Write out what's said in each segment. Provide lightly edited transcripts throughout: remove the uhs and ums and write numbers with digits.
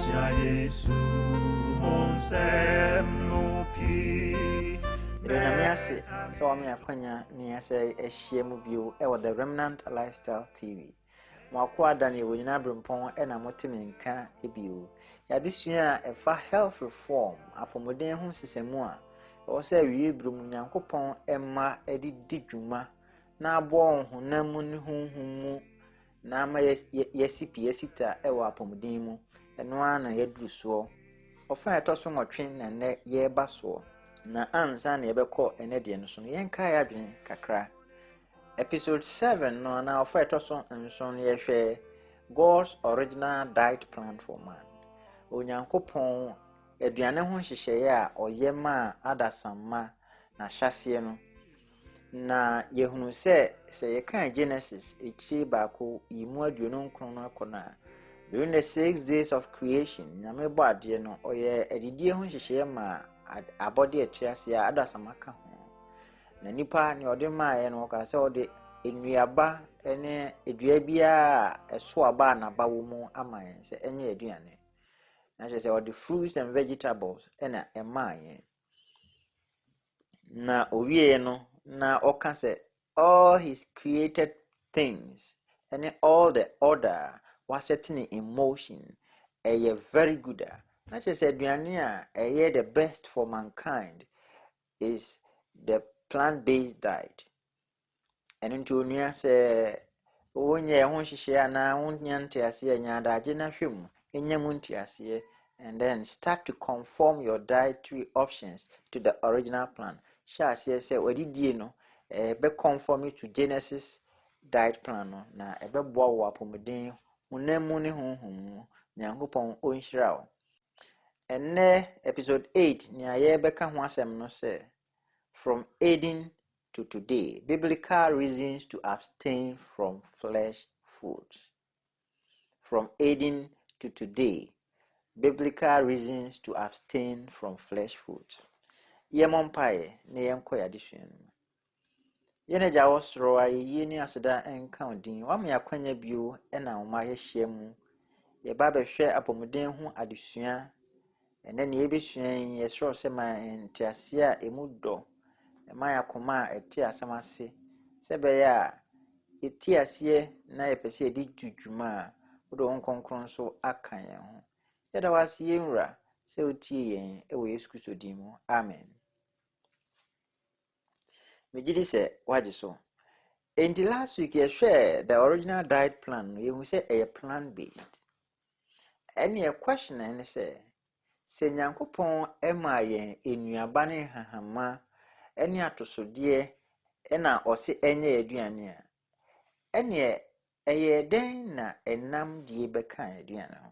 Yesu onsem no pi. Benyamiase, so me akwanya ni ase ehie mu bio e wo the Remnant Lifestyle TV. Mwakwa dani wo nyina brempon e na motime nka ebio. Ya desua efa health reform apomoden ho sisemu a wo se wie brum nyankopon emma edidi dwuma na abo honam ne honhum na ama yesita e wo apomoden mu eno ana yeduru so. Ofa etoso nwotwe na ne yeba so. Na ansa na yebekọ enede no so no yenka ya dwen kakra. Episode 7 no na ofa etoso nson yehwe God's original diet plan for man. Onyankopon aduane ho hyehyeye a oyema adasamma na hyase no. Na yehunu se yekan Genesis echi baako yimu aduonu nkron no akona. During the 6 days of creation, nyame bo ade no oye adidie ho hyehyeye ma abode etiase a adasamaka ho. Na nipa ne ode maaye no ka se ode enuaba ene edua bia eso aba na ba wo mu amaye se enye aduane. Na se ode fruits and vegetables ena emaaye. Na owie no na oka se all his created things and all the order was setting in motion a very good. Not just aduane a the best for mankind is the plant-based diet. And into near say onye ho hihye na wonya ntiase nya adaje na hwem enya mu ntiase and then start to conform your dietary options to the original plan. Sha say odidie no be conform to Genesis diet plan no na ebe boa wo apomden hunamu ne honhom nyankopon onhyira wo. Enne episode 8 ni aye beka ho asem no say from Eden to today, biblical reasons to abstain from flesh foods. From Eden to today, biblical reasons to abstain from flesh foods. Yemompaye ne yenko yadisuen. Yene jawo soro ayi ni aseda enka odin wa me akwanya bio e na oma ye mu ye ba behwe apomuden ho adesua ene ne yebesuen ye soro se ma ntiase a emudo ema yakoma eti asamase sebe ya eti ase na yepese edi dwudwuma odo nkonkron so akan ye ho yeda wase yenwura se otie yen e wo Yesu Kristo din mu amen. Mejidi se waje so. In the last week, you share the original diet plan. You will say a plant based. Any a question and say nyankopon ema yen enuaba ne hahama any atosodie ena ose enye aduane a ene eye den na enam die beka aduane ho.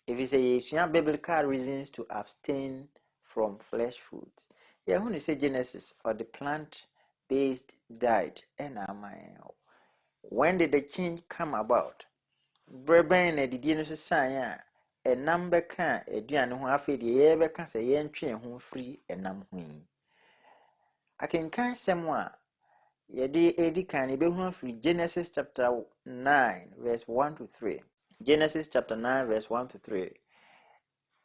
If you say yesua biblical reasons to abstain from flesh food, you want to say Genesis or the plant-based diet and when did the change come about? Breben na didi no sesan a enam beka aduane ho afi de ye beka se ye ntwe ho free enam ho yi. Akenkan sem a ye de edikan be hu free Genesis chapter 9 verse 1 to 3. Genesis chapter 9 verse 1 to 3.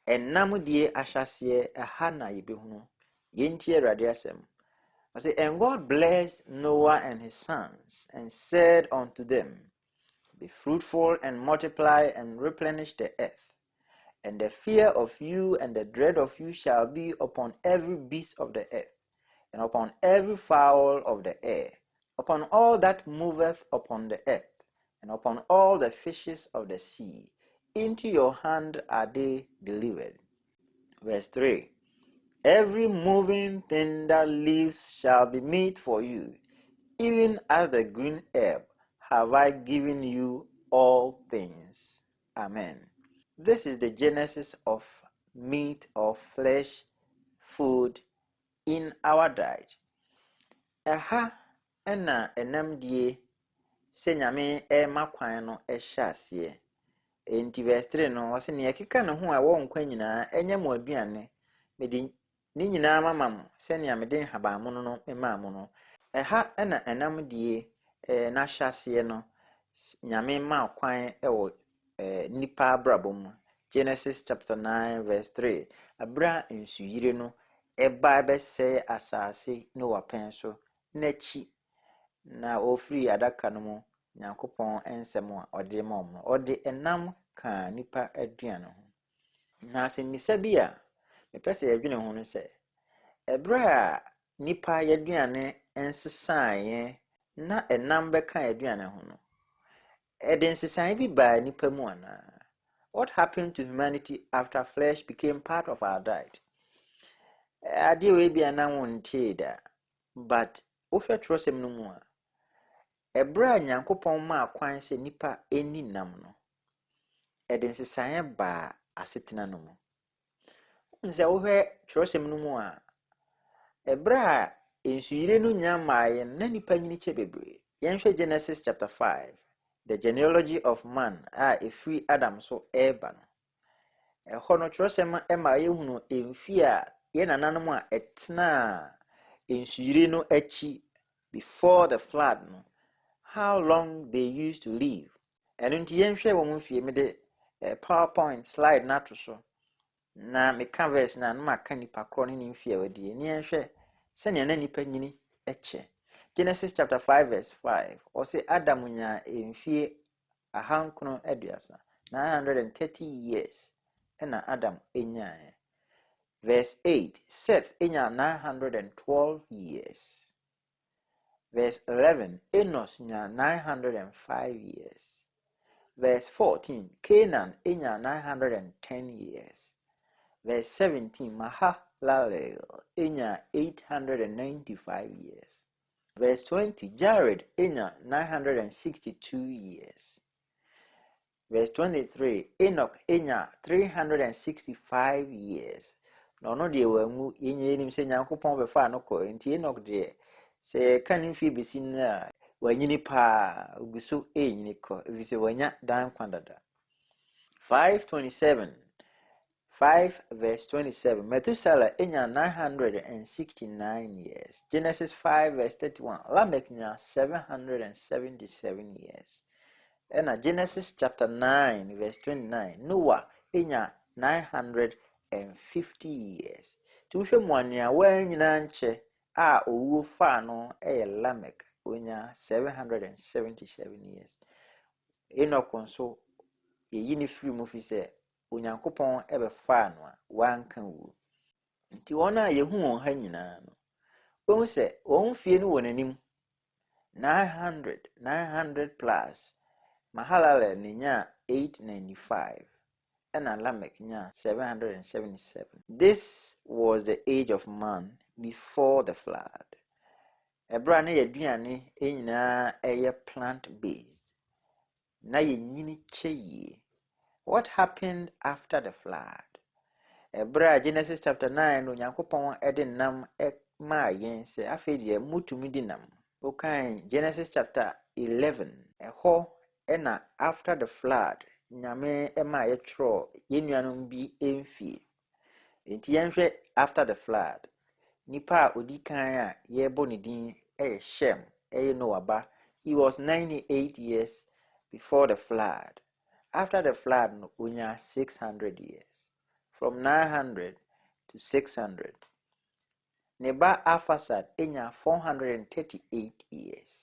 Enam die ahyase aha na ye be hu. Ye ntie Awurade asem. I say, and God blessed Noah and his sons and said unto them, be fruitful and multiply and replenish the earth. And the fear of you and the dread of you shall be upon every beast of the earth, and upon every fowl of the air, upon all that moveth upon the earth, and upon all the fishes of the sea. Into your hand are they delivered. Verse 3. Every moving thing that lives shall be meat for you, even as the green herb have I given you all things. Amen. This is the genesis of meat or flesh food in our diet. Aha ena enam die se nyame makwan no hyase. Enti verse 3 no wase ne yakeka ne ho a wo nkwa nyina enye mo aduane mede ni nyina mama se ne amede habamono no mema no. Aha ena enam die na hyase no nyame ma kwan ewo nipa abrabom Genesis chapter 9 verse 3. Abra nsuyire no eba bese asase no wapen so nachi na ofiri adaka no mu Nyankopɔn ensem a ɔde ma ɔmo ɔde enam ka nipa aduane ho. Na asɛmmisa bi a mepɛsɛ yɛdwene ho no sɛ ebra nipa yɛduane ensesaeɛ na enam bɛka yɛduane ho no ɛde nsesaeɛ bi baa nipa mu ana. What happened to humanity after flesh became part of our diet? Ade we bia na wontie da, but wohwɛ trosem no mu a ebra Nyankopɔn ma kwan sɛ nipa eni nam no ɛde nsesaeɛ baa asetena no mu. Nse wohwɛ trosem no mu a ebra ensuyire no nya maaye na nipa nyini che bebre. Yɛnhwɛ Genesis chapter 5, the genealogy of man a efiri Adam so eba no. Ɛhɔ no trosem ema yehunu emfi a ye nananom a etena ensuyire no achi before the flood no, how long they used to live. Ɛno nti yɛnhwɛ wɔ mo fie mede PowerPoint slide na to so na meka verse na maka nipa kro ne mfie a wadie ne yɛnhwɛ sɛnea na nipa nyini ɛkyɛ. Genesis chapter 5 verse 5 ɔse Adam nya mfie 930 930 years ɛna Adam enyae. Verse 8, Seth enya 912 years. Verse 11, Enos nya 905 years. Verse 14, Canaan enya 910 years. Verse 17, Mahalalel enya 895 years. Verse 20, Jared enya 962 years. Verse 23, Enoch enya 365 years. No de wangu yenye enim se Nyankopɔn befa no kɔ nti Enoch de se kan mfi besi na wanyini pa oguso enyini kɔ efise wanya dan kwandada. 5 verse 27, Methuselah enya 969 years. Genesis 5 verse 31, Lamech nya 777 years. And Genesis chapter 9 verse 29, Noah enya 950 years. Tuhwe mwania wanyina nche a owu fa no Lamech onya 777 years. Enoch nso yeyini free mu fi se Onyankopɔn ebe fa no a wanka wu. Nti wona yehu won ha nyina no. Wo se won fie no wonanim 900 plus. Mahalalel nya 895 and Lamech nya 777. This was the age of man before the flood. Ebra na yaduane enyina eye plant based. Na yenyini cheye. What happened after the flood? Ebra Genesis chapter 9 Onyankopɔn ede nam ma yen se afedi mutumi di nam. Okay, Genesis chapter 11 eho ena after the flood nyame ema yetro yenuanom bi emfie. Enti yenhwe after the flood nipa odikan a yebo ne din Shem Noah ba. He was 98 years before the flood. After the flood no unya 600 years. From 900 to 600. Neba Afasad enya 438 years.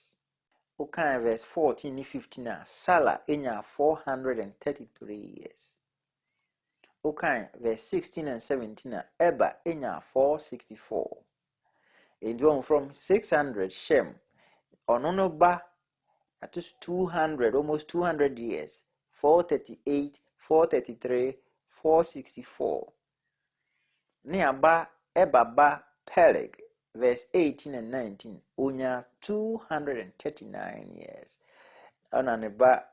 Okay, verse 14 and 15, Salah enya 433 years. Okay, verse 16 and 17, Eba enya 464. And from 600, Shem, Ononoba, at least 200, almost 200 years, 438, 433, 464. Neaba, Eba ba, Peleg, verse 18 and 19, Unya 239 years. Ananeba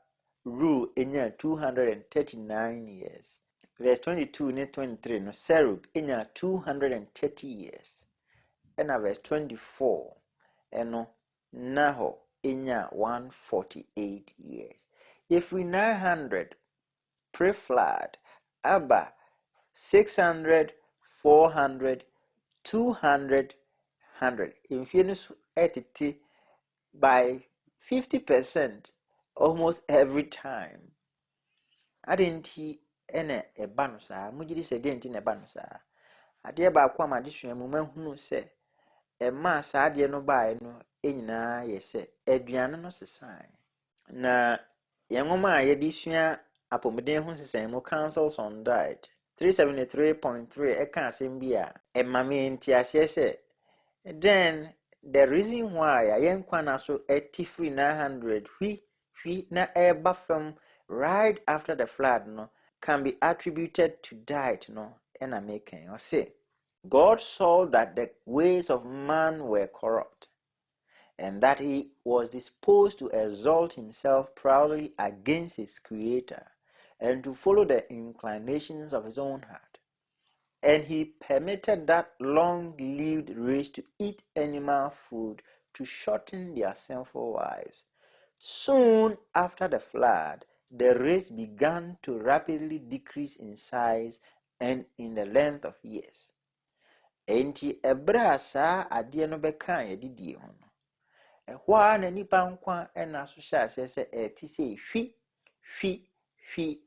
Ru enya 239 years. Verse 22 and 23, no Serug enya 230 years. And verse 24, eno Naho enya 148 years. If we 900 pre-flood, Abba 600, 400, 200, 100. In fairness, by 50%, almost every time. Adenti ene eba no saa mugiri se de nti na eba no saa ade ba kwa ma de sua mu mahunu se ma saa de no bae no enyina ye se aduane no sesan na yenwoma a ye de sua apomden ho sesan mu councils on diet 373.3 eka asem bi a emame ntiase se then the reason why yenkwa na so free 900 hwi na eba fam right after the flood no can be attributed to diet no ena making or say God saw that the ways of man were corrupt and that he was disposed to exalt himself proudly against his creator and to follow the inclinations of his own heart. And he permitted that long-lived race to eat animal food to shorten their sinful lives. Soon after the flood, the race began to rapidly decrease in size and in the length of years. Enti ebra saa ade no beka yedidie ho no. Ehwa na nipa nkwa na so hya ase se eti se hwi.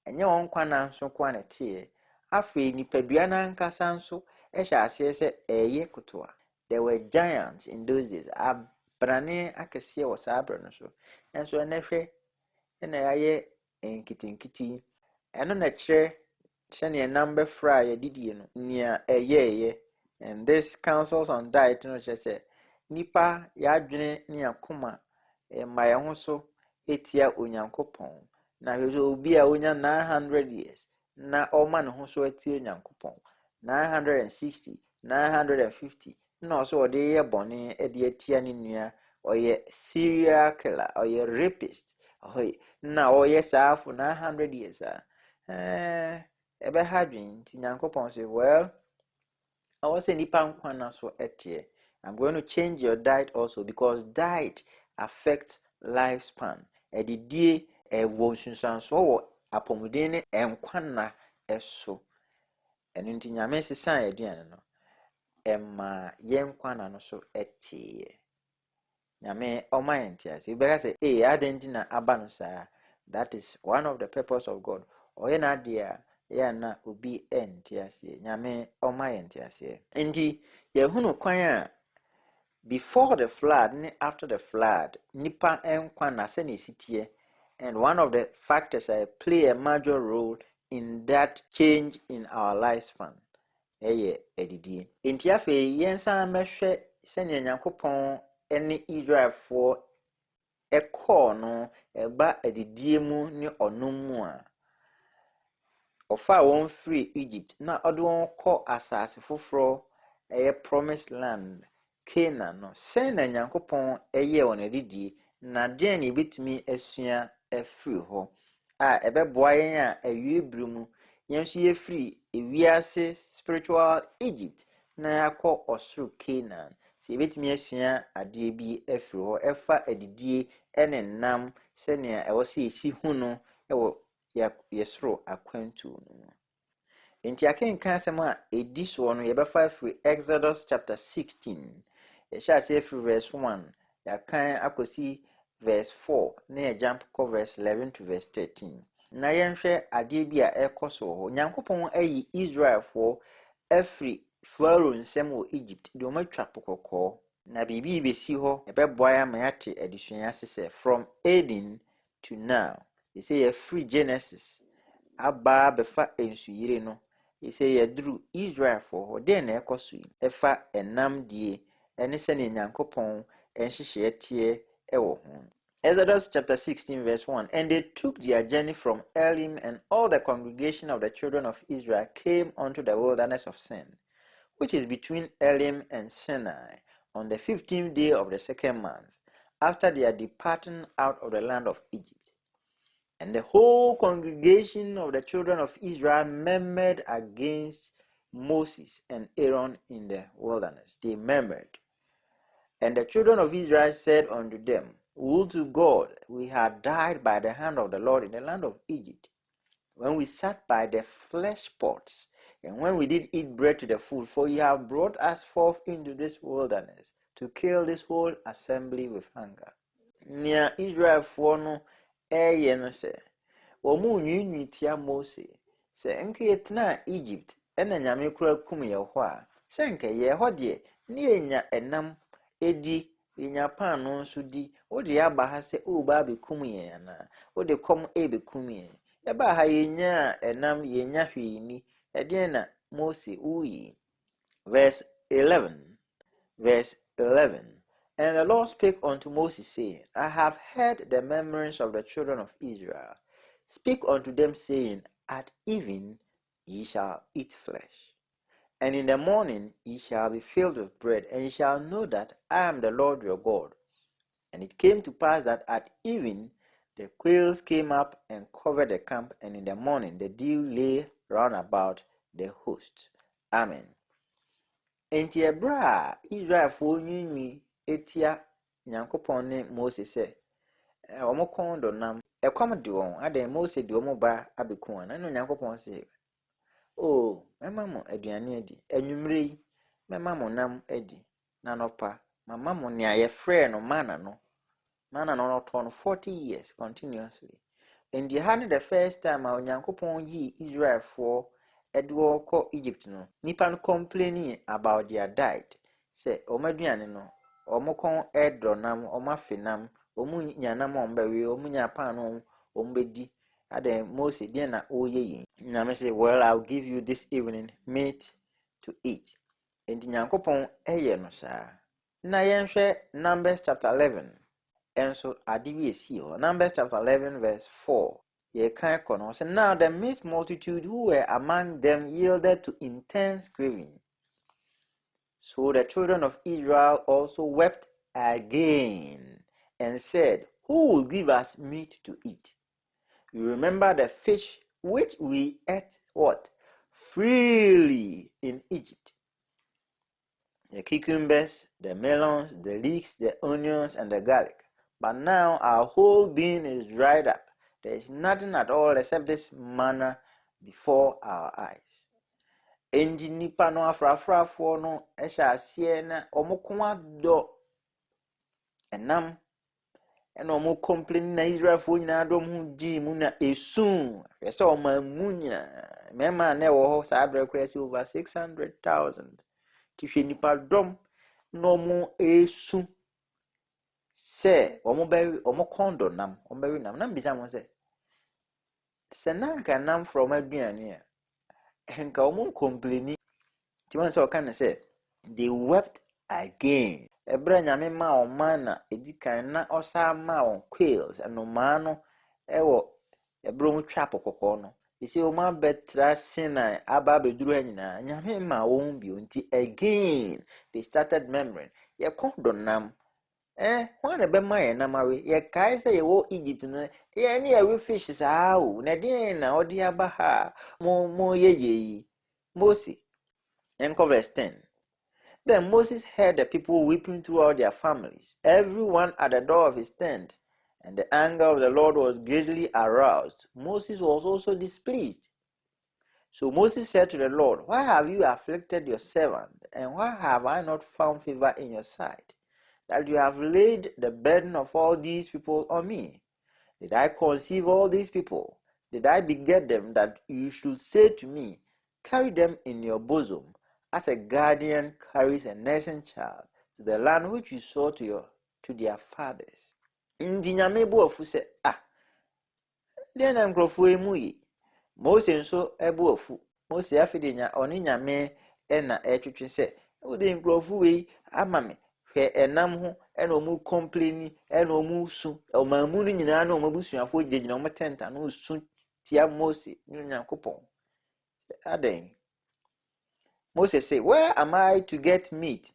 Enye won kwa na nso kwa na tie. Afi nipadua na nkasa nso hya ase se eye kotoa. There were giants in those days. Abrane akese wo saa abra no so. Enso na hwe na yaye nkitinkiti. Eno na kire shene number fry yedidie no. Nia eye. And this counsels on diet no say nipa yadwene ne yakoma ma ye ho so etia onyankopon na hwezo obi a onya 900 years na o ma ne ho so etia onyankopon 960 950 na so ode ye bone e de etia ne nua oye serial killer oye rapist oye na oye saafo 900 years ebe hadwin ti nyankopon say well I was saying nipa nkwa na so etie. I'm going to change your diet also because diet affects lifespan. Edidie wo nsunsanso wo apomuden ne enkwa na eso. Enu nti nyame sesan aduane no. Emma yenkwa na no so etie. Nyame oma entiase. You better say, "Hey, adendi na aba no saa." That is one of the purpose of God. Oye na dia ya na obi entiase. Nyame oma entiase. Ndi yehunu kwan a before the flood and after the flood, nipa enkwa na se ne sitie, and one of the factors that play a major role in that change in our lifespan. Eye edidie. Enti afi yensan mehwe se ne Nyankopon ene Israel for ekọ no eba edidie mu ne onomu a ofa won free Egypt na odwon kọ asase foforo eye promised land Canaan no se na Nyankopon eye won edidie na den ni betumi asua afiri ho a ebeboa yen a awie mu yenso ye free ewiase spiritual Egypt na yakọ osuru Canaan se betumi asua ade bi afiri ho efa edidie ene nam se ne e wo se esi hu no ewo yesoro akwantu no. Enti akenkan asem a edi so no yebefa free Exodus chapter 16 ye sha say free verse 1 yakan akosi verse 4 na ye jump ko verse 11 to verse 13 na yenhwe ade bi a ekoso ho Nyankopon ayi Israel for every Pharaoh nsem wo Egypt de o matwa pokoko na bibi besi ho ebeboa ya ma yate adisunya sese from Eden to now. They say a free Genesis aba befa ensuyire no. They say ye drew Israel for ho den na ekoso efa enam die ene se ne Nyankopon enhihye tie ewo ho. Exodus chapter 16 verse 1. And they took their journey from Elim, and all the congregation of the children of Israel came unto the wilderness of Sin, which is between Elim and Sinai, on the 15th day of the second month, after their departing out of the land of Egypt. And the whole congregation of the children of Israel murmured against Moses and Aaron in the wilderness. They murmured. And the children of Israel said unto them, Would to God we had died by the hand of the Lord in the land of Egypt, when we sat by the flesh pots, and when we did eat bread to the full, for ye have brought us forth into this wilderness to kill this whole assembly with hunger. Nia Israel for no no se omu nwi tia Mose se enke yetna Egypt ena nyame kura kum ye ho a se enke ye ho de ne enya enam edi enya pan no nso di wo de aba ha se o ba be kum ye ana wo de kom be kum ye ba ha yenya enam yenya hwini ede na Mose uyi. Verse 11. And the Lord spake unto Moses, saying, I have heard the murmurings of the children of Israel. Speak unto them, saying, At even ye shall eat flesh, and in the morning ye shall be filled with bread, and ye shall know that I am the Lord your God. And it came to pass that at even the quails came up and covered the camp, and in the morning the dew lay round about the host. Amen. Enti ebra Israel fo nyinyi etia Nyankopon ne Moses se omo kondo nam ekwam de won adan Moses de omo ba abeku an na Nyankopon se mema mo aduane adi anwumre yi mema mo nam adi na nopa mama mo ne aye frɛ no mana no turn 40 years continuously. And the hand the first time a Nyankopon yi Israel for Edward ko Egypt no nipa no complaining about their diet say omaduane no omokon edronam omafenam omunyanam ombawe omunya pan no ombedi ade Moses dey na oyeyin na me say well I'll give you this evening meat to eat. And Nyankopon eye no saa na yenhwe Numbers chapter 11 and so adiwi esi ho Numbers chapter 11 verse 4. So now the mixed multitude who were among them yielded to intense craving. So the children of Israel also wept again and said, Who will give us meat to eat? You remember the fish which we ate what? Freely in Egypt. The cucumbers, the melons, the leeks, the onions, and the garlic. But now our whole being is dried up. There is nothing at all except this manna before our eyes. Endi nipa no afrafrafo no ehya asie na omokwa do enam ena omo complain na Israel fo nyina do mu gi mu na esun yese omamu nyina mema na ewo ho sa abre kwesi over 600,000 tihwe nipa dom no mu esu se omo kondo nam ombewi nam na mbisa mo se senanka nam from aduane a enka omo complain ti wan se o kan se they wept again ebra nyame ma o mana edikan na osa ma on quails anoma no ewo ebra mu twa pokoko no isi o ma betra sina aba beduru anyina nyame ma won bi onti again they started murmuring ye kondo nam when the bema ye na mawe ye kai say ye wo Egypt no ye ni we fish saa o na den na odi aba ha mo ye Moses and verse 10. Then Moses heard the people weeping throughout their families, everyone at the door of his tent, and the anger of the Lord was greatly aroused. Moses was also displeased. So Moses said to the Lord, Why have you afflicted your servant, and why have I not found favor in your sight, that you have laid the burden of all these people on me? Did I conceive all these people? Did I beget them that you should say to me, Carry them in your bosom, as a guardian carries a nursing child to the land which you saw to their fathers? Ndi nyame bo afu se den na nkrofo emu yi Mose nso ebo afu Mose afide nya oni nyame na etwetwe se wo de nkrofo we ama me hwe enam ho na omu complain na omu su omamu ni nyina na omu busuafo gyegyina omu tenta na osu tia Mose ni Nyankopon aden. Moses say, Where am I to get meat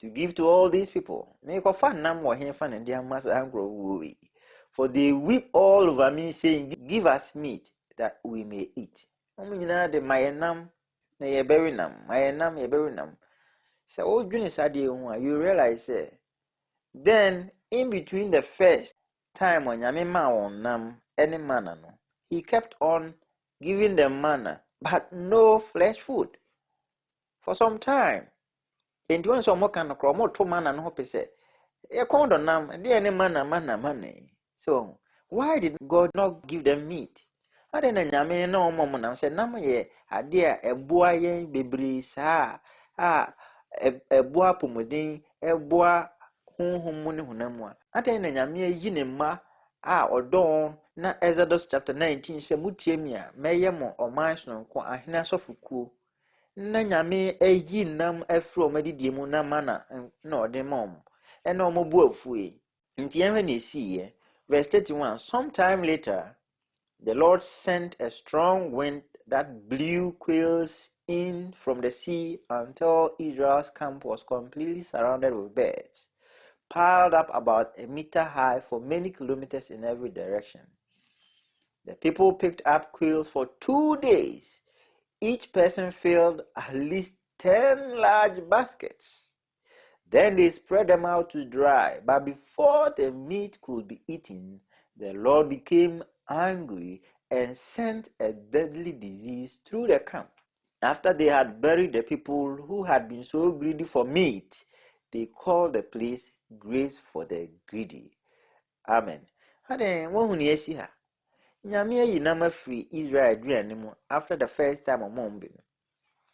to give to all these people? Make of fun nam wa hen fan and their master angro. For they weep all over me, saying, Give us meat that we may eat. Omina de mayenam na ye bury nam, mayenam ye bury nam. So oh goodness you realize then in between the first time when Yamima on nam any manna no, he kept on giving them manna, but no flesh food for some time. And when some kind of crow more to manna no hope say, ye kondo nam, dear any manna. So Why did God not give them meat? I didn't nyame no mom na say nam ye ade a eboa yen bebre saa eboa pomodin eboa honhom mu ne honam a ade na nyame yi ne ma a odon na Exodus chapter 19 say mutie mi a meye mo oman sononko ahena sofukuo na nyame ayi nam afro madidie mu na mana na ode mom e na omobu afue nti yen na esiye. Verse 31, sometime later, the Lord sent a strong wind that blew quails in from the sea until Israel's camp was completely surrounded with birds, piled up about a meter high for many kilometers in every direction. The people picked up quails for 2 days. Each person filled at least 10 large baskets. Then they spread them out to dry, but before the meat could be eaten, the Lord became angry and sent a deadly disease through the camp. After they had buried the people who had been so greedy for meat, they called the place Grace for the Greedy. Amen. Nyame ayi nam afiri Israel aduane mu after the first time omombe.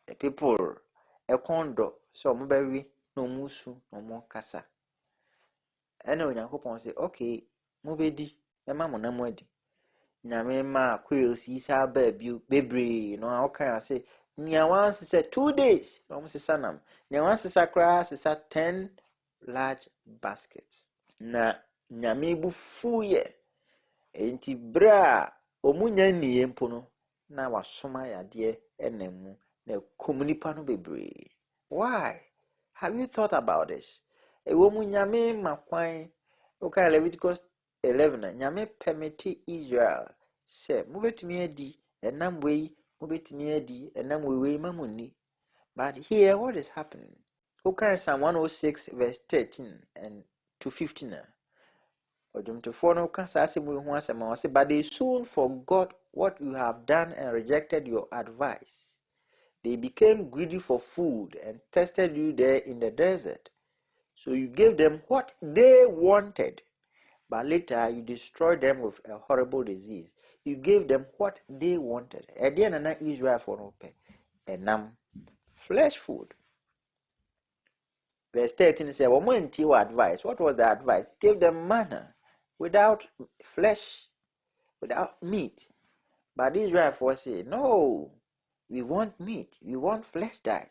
The people ekondo so omobawi na omusu na omokasa. Ene onyankopon say okay mobedi ema mo nam adi. Nyame ma quails isa ba bi bebre no awokan say nia once say 2 days no mo sesa nam. Nia once sakra sesa 10 large baskets. Na nyame bu fuye enti bra omunya niye mpo no na wasoma yade enemu na komunipa no bebre. Why? Have you thought about this? Ewomu nyame makwan okay Leviticus 11 nyame permit Israel say mubetumi adi enam wei mubetumi adi enam wei mamuni. But here what is happening? Okay, Psalm 106 verse 13 and to 15. But they soon forgot what you have done and rejected your advice. They became greedy for food and tested you there in the desert. So you gave them what they wanted, but later you destroyed them with a horrible disease. You gave them what they wanted. Again, Israel for no flesh food. Verse 13 says, advice. What was the advice? Give them manna without flesh, without meat. But Israel for say, no, we want meat, we want flesh diet.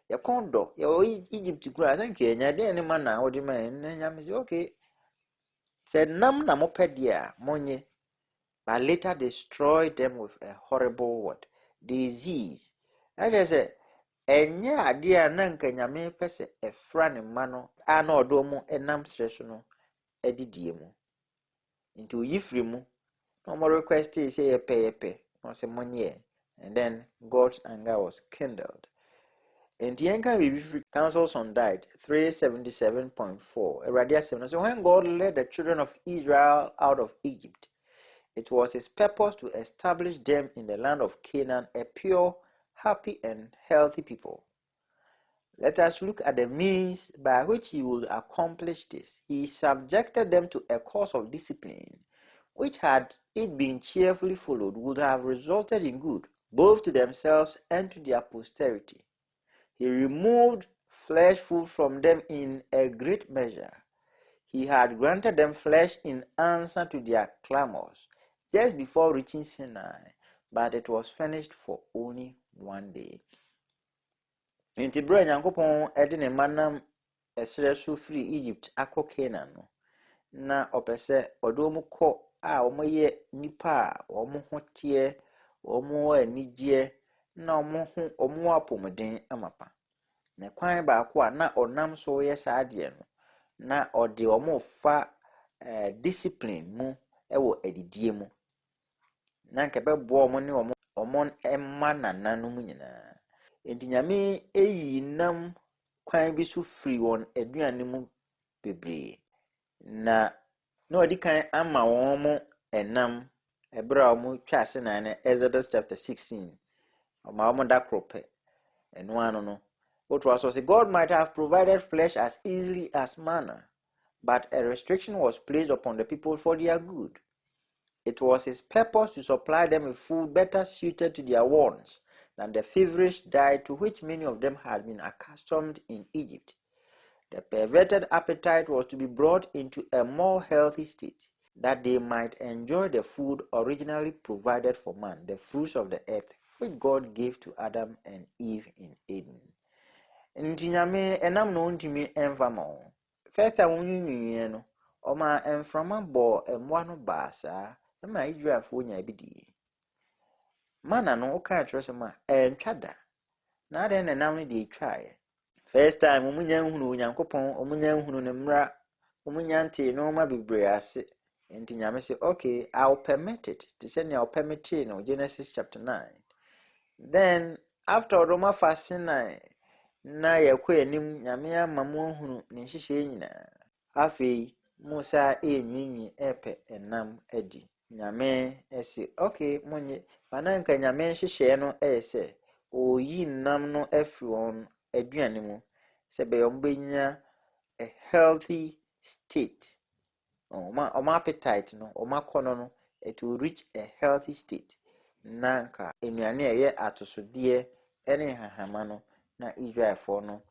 Your condo, your Egypt to grow. I think Kenya, any manna, or the man, say, okay. Said, nam na mopedia, monye. But later destroyed them with a horrible what? Disease. I just said, enye ade a na nka nyame pese efra ne ma no a na odo mu enam stress no edidie mu into yifri mu no more request say yepe no say money, and then God's anger was kindled. And the Yanka councils on died 377.4 Eradia 7. So when God led the children of Israel out of Egypt, it was his purpose to establish them in the land of Canaan, a pure, happy, and healthy people. Let us look at the means by which he would accomplish this. He subjected them to a course of discipline, which had it been cheerfully followed would have resulted in good, both to themselves and to their posterity. He removed flesh food from them in a great measure. He had granted them flesh in answer to their clamors just before reaching Sinai, but it was finished for only 1 day. Nti bro nyankopon ede ne manam esere so free Egypt akọ Canaan no na opese odo mu kọ a omoye nipa a omo ho tie omo anigye na omo apomden amapa na kwan ba akọ a na onam so ye saade no na ode omo fa discipline mu ewo adidie mu na nke bebo omo ne omo emma nananum nyina. Enti nyame eyi nam kwan bi so free won aduane mu bebre na odi kan ama won mo enam ebra mo twase na na Exodus chapter 16 oma da krope eno ano no what was say God might have provided flesh as easily as manna, but a restriction was placed upon the people for their good. It was his purpose to supply them with food better suited to their wants than the feverish diet to which many of them had been accustomed in Egypt. The perverted appetite was to be brought into a more healthy state, that they might enjoy the food originally provided for man, the fruits of the earth, which God gave to Adam and Eve in Eden. Nti nyame enam no ntimi emfa ma wo. First time wonwinwie no, oma emframa bo emwa no baasa, na Israelfo nya bidie. Mana no o ka atwere sema entwa da. Na den enam no de twae. First time omunya nhunu Onyankopɔn, omunya nhunu ne mmra, omunya nte no ma bebre ase. Nti nyame say, okay, I'll permit it. To say I'll permit it no Genesis chapter 9. Then after Roma fasina na yakɔ anim nyame ama mo hunu ne nhyehyɛ nyinaa. Afei Musa enwinwi epe enam adi. Nyame esi okay monye fananka nyame nhyehyɛ no sɛ oyi nam no afiri on aduane mu sɛ be ombenya a healthy state. Oma appetite no oma kono no it will reach a healthy state. Nanka enuane eye atosode ene hahama no na Israelfo no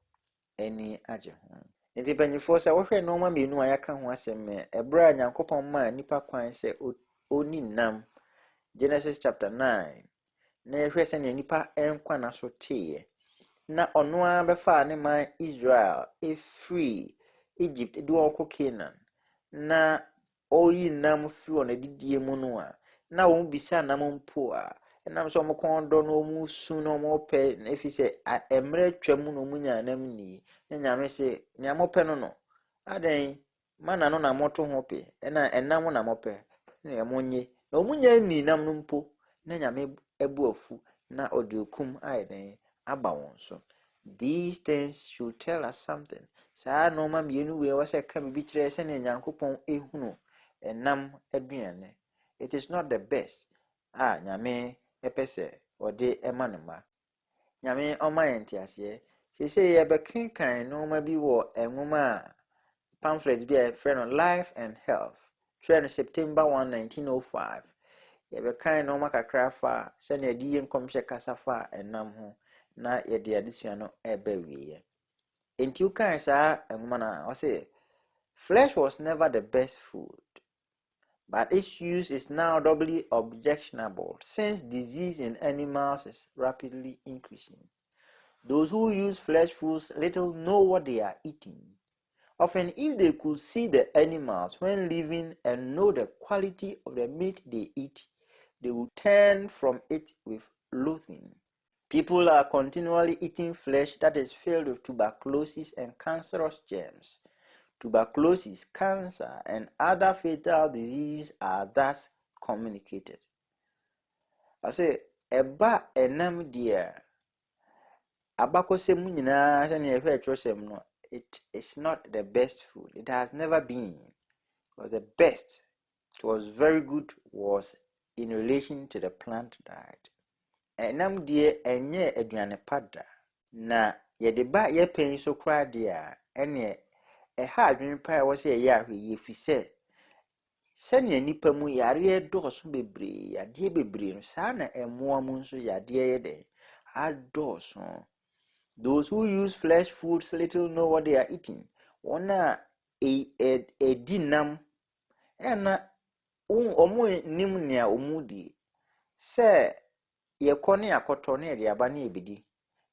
eni agye ho. Nti banyifo sɛ wohwɛ no ma mienu ayaka ho asɛm ebra Nyankopɔn ma nipa kwan sɛ oni nam Genesis chapter 9 na ehwɛ sɛ ne nipa enkwa na so tee na ɔno a bɛfa ne man Israel free Egypt do ɔkɔ Canaan na oyi nam free on adidie mu no a na wo bisa nam mpo a enam so mkondo no mu su no mo pe na efi se emre twam no mu nya nam ni na nyame se nya mo pe no no adan mana no na moto ho pe na enam na mo pe na ye monye na omunya ni nam no mpo na nyame ebu afu na odukum aiden aba won so. These things should tell us something. Saa no ma mienu we wa se ka bi kire se ne Nyankopɔn ehunu enam aduane. It is not the best. Nyame epese ode emanema. Nyame oma entiase. Sese ye bekenkan no ma bi wo enwoma pamphlet bi a friend Life and Health. Trend September 1, 1905. Ye bekan no ma kakra fa se ne di yenkomhye kasafa enam ho na ye de adesua no eba wiye. Enti ukan sa enwoma na o say flesh was never the best food, but its use is now doubly objectionable since disease in animals is rapidly increasing. Those who use flesh foods little know what they are eating. Often, if they could see the animals when living and know the quality of the meat they eat, they would turn from it with loathing. People are continually eating flesh that is filled with tuberculosis and cancerous germs. Tuberculosis, cancer, and other fatal diseases are thus communicated. I say, eba enam dia abakosem nyina se na ehwe atwosem no, it is not the best food. It has never been. It was the best. It was very good was in relation to the plant diet. Enam dia enye aduane pada na ye de ba ye pen so kra dia ene ha adwene pa wo se ye ahwe ye fi se sene nipa mu yare doso bebre yade bebre no sa na emoa mu nso yade ye de adoso. Those who use flesh foods little know what they are eating. Ona dinam ena omo nim nia omudi se ye kone akoto na ye aba na ebidi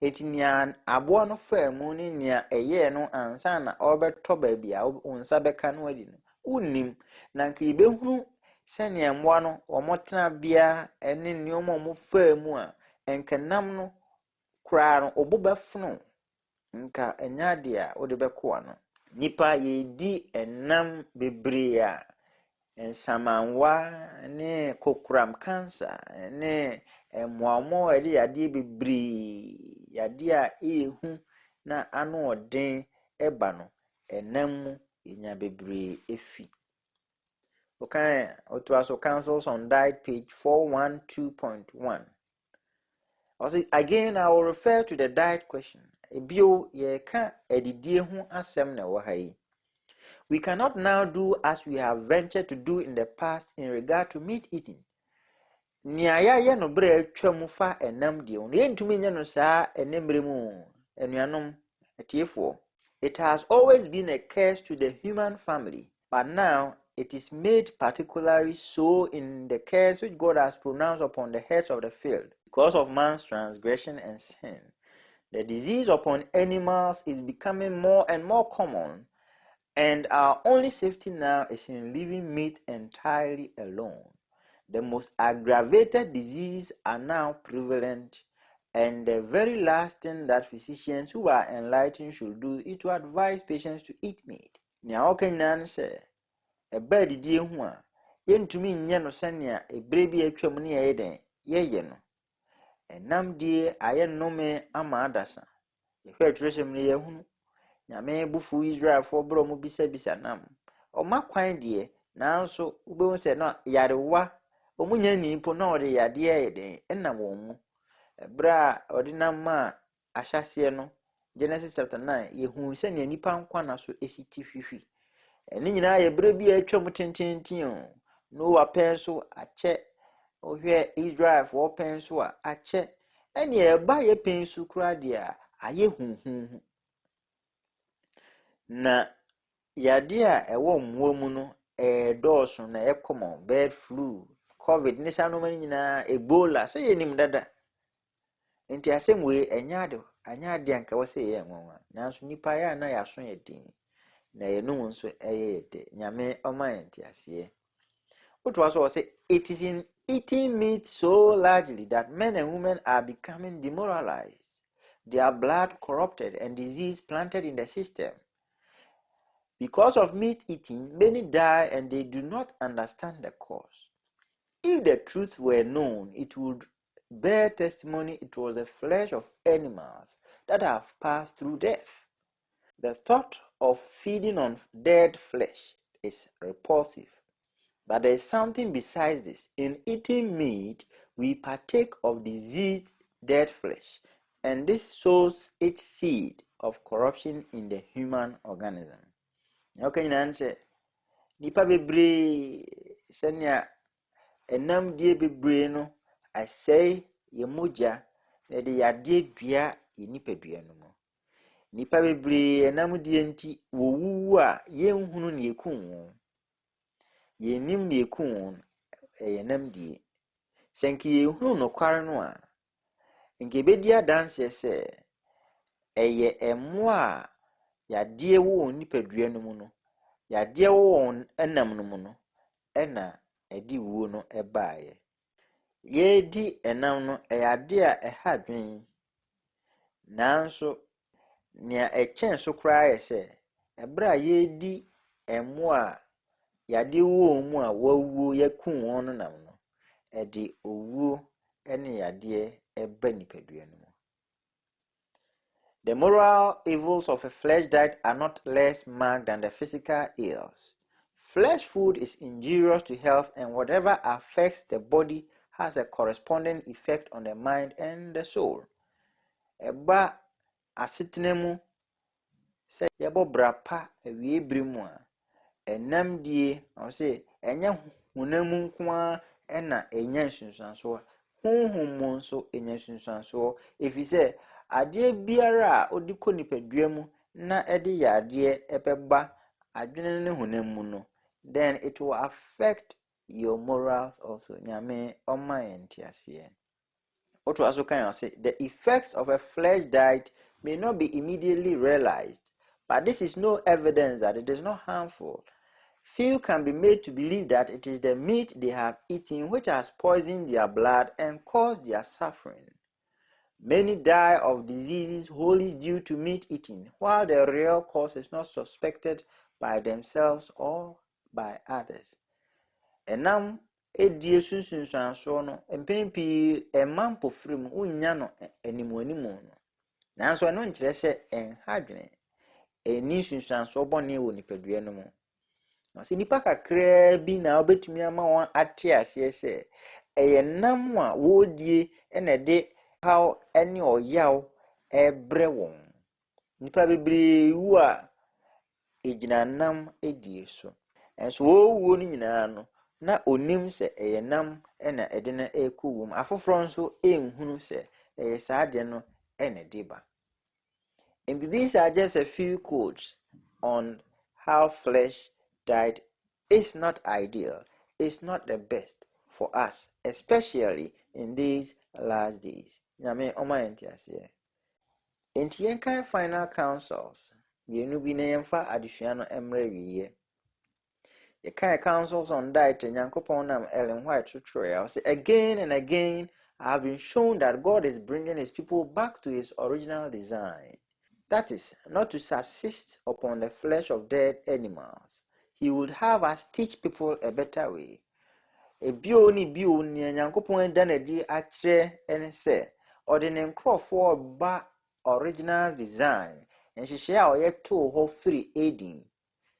etinia abo no fa mu ni nia eye no ansa na obeto ba bia unsa beka no adi no unim na nka ibehunu se nia mwa no omotena bia ene nioma omo fa mu a enkenam no kura no obobefunu nka enyade a ode bekoa no nipa ye di enam bebre a ensamanwa ne kokuram cancer ne emwamo ede yade bebre yade a ehu na ano odin eba no enam mu enya bebre efi. Okay, Otuaso Councils on Diet page 412.1. Also, again, I will refer to the diet question. Ebio ye ka edidie ho asem na wo ha yi. We cannot now do as we have ventured to do in the past in regard to meat eating. Niaya ye no bre atwam fa enam de on yentumi nye no saa enemre mu enuanom etiefo. It has always been a curse to the human family, but now it is made particularly so in the curse which God has pronounced upon the heads of the field. Because of man's transgression and sin, the disease upon animals is becoming more and more common, and our only safety now is in leaving meat entirely alone. The most aggravated diseases are now prevalent, and the very last thing that physicians who are enlightened should do is to advise patients to eat meat. Nya okenyan se eba didie hu a yentumi nye no senia ebre bi atwam ne yeden yeye no. Enam die aye nnome ama adasa. Yehwe atwresem ne yehunu. Nyame bufu Israel for bro mu bisa nam. Oma kwan die nanso ube se no yarewa omunya ni mpo na ode yade yeden enam won mu. Ebra ordinam ma ahyase no Genesis chapter 9 yehu se ne nipa nkwa na so esiti hwihwi. Eni nyina ye bre bi atwam tintintin o. No wa pen so ache ohwe Israel for pen so ache. Eni eba ye pen so kura dia aye hunhun. Na yade a ewo mwo mu no dɔɔso na common bird flu covid ne sanoma nyina ebola se yenim dada enti asem we anya ade anka wose ye nwanwa nanso nipa ya na yaso yedin na yenum nso yede nyame oma enti ase oto aso say it is in eating meat so largely that men and women are becoming demoralized, their blood corrupted, and disease planted in the system. Because of meat eating, many die and they do not understand the cause. If the truth were known, it would bear testimony it was the flesh of animals that have passed through death. The thought of feeding on dead flesh is repulsive. But there is something besides this. In eating meat, we partake of diseased dead flesh, and this sows its seed of corruption in the human organism. Okay, Nancy. Nipa bebre senya enam die bebre no asai ye moja na de yade dua ye nipadua no mo. Nipa bebre enam die nti wowu a ye nhunu ne ekun won. Ye nim ne ekun won enam die. Senki ye hunu no kware no a nke bedi adanse se eye emo a yade wo nipadua no mu no. Yade wo enam no mu no ena edi wuo no ebaaye. Ye di enam no eyade a ehadwen. Nanso nia echen so kra ye se ebra ye di emo a yade wo mu a wawuo yakun won no nam no edi owuo ene yade eba nipadua no mu. The moral evils of a flesh diet are not less marked than the physical ills. Flesh food is injurious to health, and whatever affects the body has a corresponding effect on the mind and the soul. Eba asetenemu se yebo brapa ewie brimu a enam die o se enya hunamu nkoa ena enya nsunsuanso honhom mo nso enya nsunsuanso efise ade biara a odiko nipadua mu na ede yade ebeba adwene ne hunamu no, then it will affect your morals also. Nyame oma entiase. What also can I say? The effects of a flesh diet may not be immediately realized, but this is no evidence that it is not harmful. Few can be made to believe that it is the meat they have eaten which has poisoned their blood and caused their suffering. Many die of diseases wholly due to meat eating, while the real cause is not suspected by themselves or by others. Enam edie sunsunsuanso no empempi emampo frim unya no animuanimu no. Nanso no nkyere se enhadwene eni sunsuanso bone wo nipadua no mu. Na se nipa kakra bi na obetumi ama won ate ase se enam a wodie ene de how ene oyaw ebre won. Nipa bebre wu a egyina nam edie so. Enso wo ni nyinaa no na onim se eye nam na ede na ekuwum. Afoforo nso enhunu se eye saade no na diba. And these are just a few quotes on how flesh died. It's not ideal. It's not the best for us, especially in these last days. Nyame oma entiase. Enti yenkan final counsels. Bienu bi na yemfa adesua no emre wiye. Yekan counsels on diet Nyankopon nam Ellen White tutorial. Say again and again I have been shown that God is bringing his people back to his original design. That is, not to subsist upon the flesh of dead animals. He would have us teach people a better way. Ebio ni Nyankopon da na di akire ene se ode ne nkrofo ba original design nhihye a oye to ho free Eden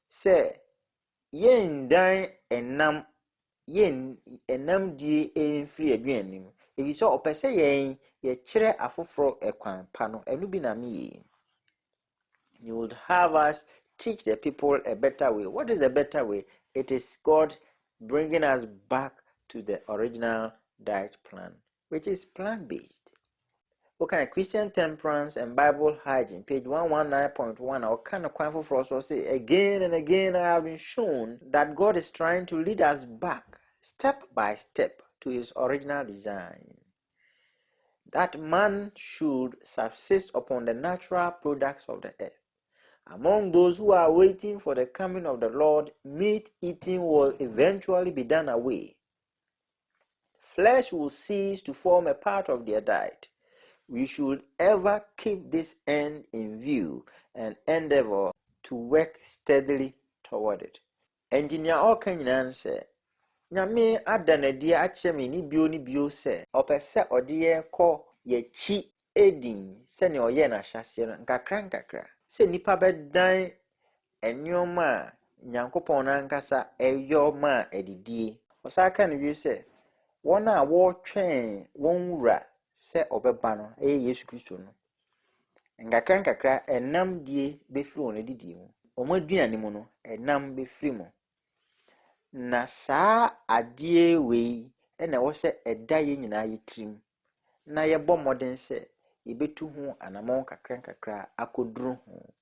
se yen dan enam die free aduanim ebi so opese yen ye kire afoforo ekwan pa no enu bi na me. You would have us teach the people a better way. What is the better way? It is God bringing us back to the original diet plan, which is plant-based. Okay, Christian temperance and Bible hygiene, page 119.1. Our kind of quite for us will say again and again I have been shown that God is trying to lead us back step by step to his original design. That man should subsist upon the natural products of the earth. Among those who are waiting for the coming of the Lord, meat eating will eventually be done away. Flesh will cease to form a part of their diet. We should ever keep this end in view and endeavor to work steadily toward it. Engineer Okanyan said, Nyame adanadi ache me ni bio se opese ode ko ye chi edin se ne oye na hyase no nkakra se nipa bedan enyoma Nyankopon na nkasa eyoma edidie osaka ne wi se wona wo twen won wura se obeba no Yesu Kristo no nkakra enam die befiri won edidie mu omaduane mu no enam befiri mu na saa adie wei ena wo se eda ye nyina yetrim na ye bɔ modern se yebetu ho anamon kakra akoduru ho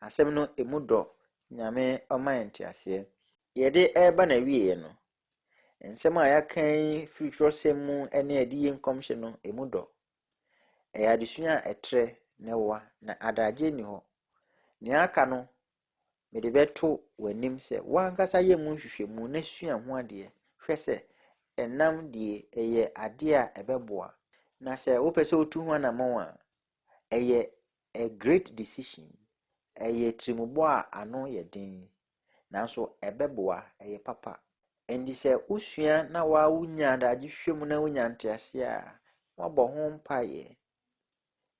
asɛm no emudo nyame ɔma ase yede eba na wiye no ensɛm a yakan future semu ene adi ye nkomhye no emudo adesua etre ne wa na adaje ni ho ne aka no mede beto wanim se wankasa ye mu hwehwemu na sua ho ade hwɛ se enam die eye ade a ebeboa na se wo pese otu ho anamon a eye a great decision eye trimubo a ano ye din nanso ebeboa eye papa endi se usua na wa wunya adaje hwemu na wunya ntease a wabɔ ho mpaye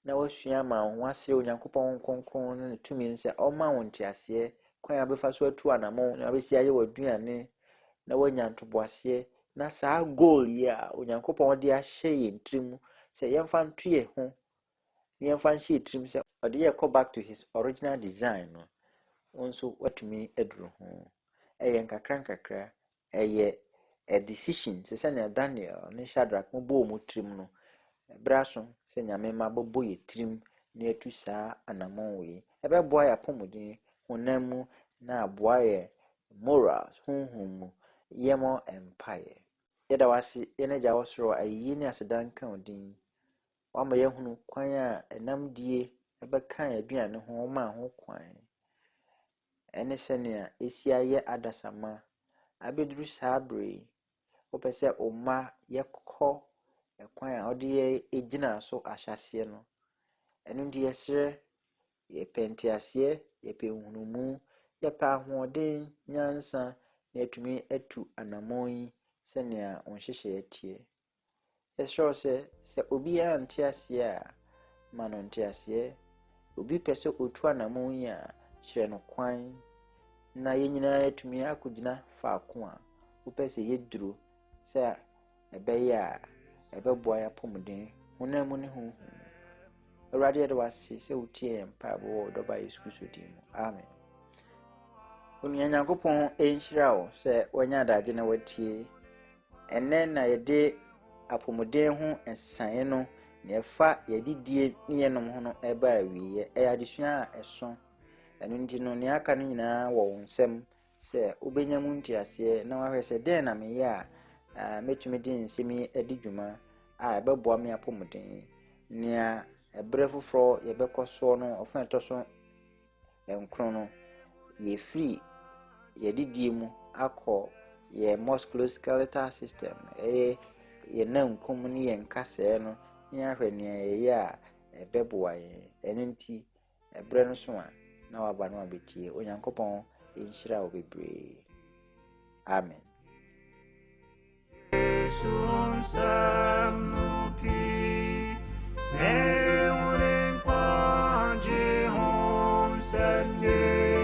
na wasua ma ho ase Onyankopɔn kronkron ne tumi nse ɔma wo ntease kwan abefa so atu anamon na abesi aye waduane na wanya ntoboase na saa goal ya Onyankopɔn de ahye yentrim se yemfa ntoye ho yemfa nhye yentrim se ɔde ye go back to his original design no onso watumi aduru ho eye nkakra eye a decision se na Daniel ne Shadrach mo bo mo trim no braso se nyame ma bobo yetrim na etu saa anamon we ebeboa ya pomodin honamu na aboa ye morals honhom yemo empire yeda wasi eneja wosoro ayi ne asedan kan odin wama yehunu kwan a enam die ebekan aduane ho ma ho kwan ene sene esi aye adasama abeduru sabre opese oma yekọ ekwan a ode egina so ahyase no enu ndi yesre ye pentiase ye penhunumu ye pa hoden nyansa na etumi atu anamon sene onhyehye etie esro se obi antiase a mano ntiase obi pese otu anamon ya kyere no kwan na yenyina etumi akugina faako a upese yeduru se ebeya ebeboa ya pomden honamu ne ho awurade de wase se utie empa bo do ba Yesu Kristo din amen. Onua Nyankopɔn enhyira wo sɛ wanya adagye na watie. Ene na yɛde apɔmuden ho nsae no na yɛfa yɛdidie ne yɛnom ho no ɛba awie. Ɛyɛ adesua a ɛso. Ɛno nti no ne aka no nyinaa wɔ wo nsɛm sɛ wobɛnya mu ntiaseɛ na wahwɛ sɛ den na meyɛ a metumi de nsɛm yi adi dwuma a ɛbɛboa me apɔmuden. Nea ɛbrɛ foforɔ yɛbɛkɔ soɔ no ɔfa ɛtɔ so nkron no yɛfiri yɛdidie mu akɔ yɛ musculoskeletal system yɛ nankum ne yɛ nkasɛɛ no ne ahwɛ nea yɛyɛ a ɛbɛboa yɛn. Ɛno nti ɛbrɛ no so a na waba no abɛtie. Onyankopɔn enhyira wo bebree. Amen. Seigneur.